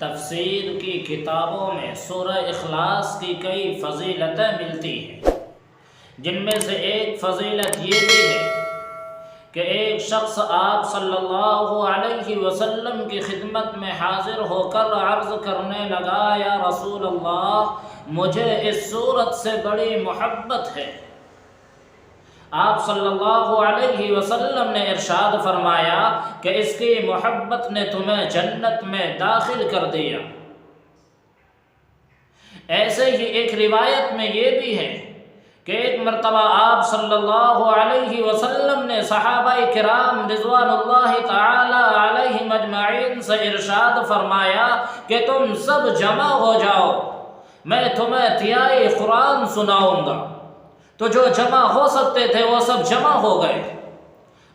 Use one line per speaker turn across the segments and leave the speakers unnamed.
تفسیر کی کتابوں میں سورہ اخلاص کی کئی فضیلتیں ملتی ہیں، جن میں سے ایک فضیلت یہ بھی ہے کہ ایک شخص آپ صلی اللہ علیہ وسلم کی خدمت میں حاضر ہو کر عرض کرنے لگا، یا رسول اللہ، مجھے اس سورت سے بڑی محبت ہے۔ آپ صلی اللہ علیہ وسلم نے ارشاد فرمایا کہ اس کی محبت نے تمہیں جنت میں داخل کر دیا۔ ایسے ہی ایک روایت میں یہ بھی ہے کہ ایک مرتبہ آپ صلی اللہ علیہ وسلم نے صحابہ کرام رضوان اللہ تعالی علیہم اجمعین سے ارشاد فرمایا کہ تم سب جمع ہو جاؤ، میں تمہیں تیائے قرآن سناؤں گا۔ تو جو جمع ہو سکتے تھے وہ سب جمع ہو گئے۔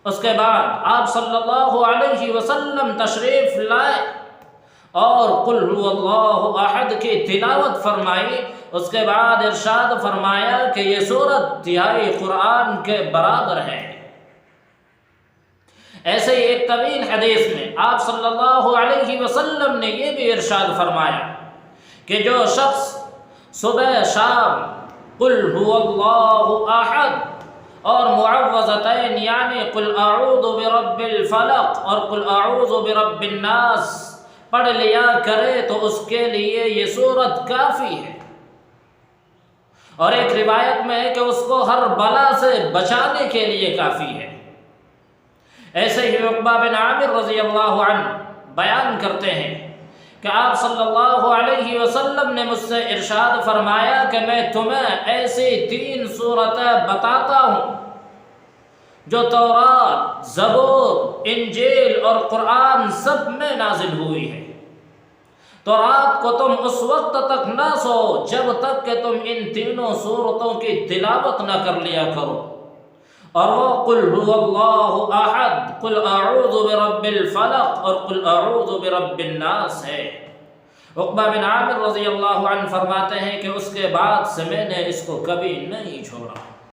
اس کے بعد آپ صلی اللہ علیہ وسلم تشریف لائے اور قل هو اللہ احد کی تلاوت فرمائی۔ اس کے بعد ارشاد فرمایا کہ یہ سورت تہائی قرآن کے برابر ہے۔ ایسے ہی ایک طویل حدیث میں آپ صلی اللہ علیہ وسلم نے یہ بھی ارشاد فرمایا کہ جو شخص صبح شام قل هو اللہ احد اور معوذتین یعنی قل اعوذ برب الفلق اور قل اعوذ برب الناس پڑھ لیا کرے تو اس کے لیے یہ سورت کافی ہے۔ اور ایک روایت میں ہے کہ اس کو ہر بلا سے بچانے کے لیے کافی ہے۔ ایسے ہی عقبہ بن عامر رضی اللہ عنہ بیان کرتے ہیں کہ آپ صلی اللہ علیہ وسلم نے مجھ سے ارشاد فرمایا کہ میں تمہیں ایسی 3 سورتیں بتاتا ہوں جو تورات، زبور، انجیل اور قرآن سب میں نازل ہوئی ہے۔ تو رات کو تم اس وقت تک نہ سو جب تک کہ تم ان 3 سورتوں کی تلاوت نہ کر لیا کرو، اور وہ قل هو اللہ احد، قل اعوذ برب الفلق اور قل اعوذ برب الناس ہے۔ عقبہ بن عامر رضی اللہ عنہ فرماتے ہیں کہ اس کے بعد سے میں نے اس کو کبھی نہیں چھوڑا۔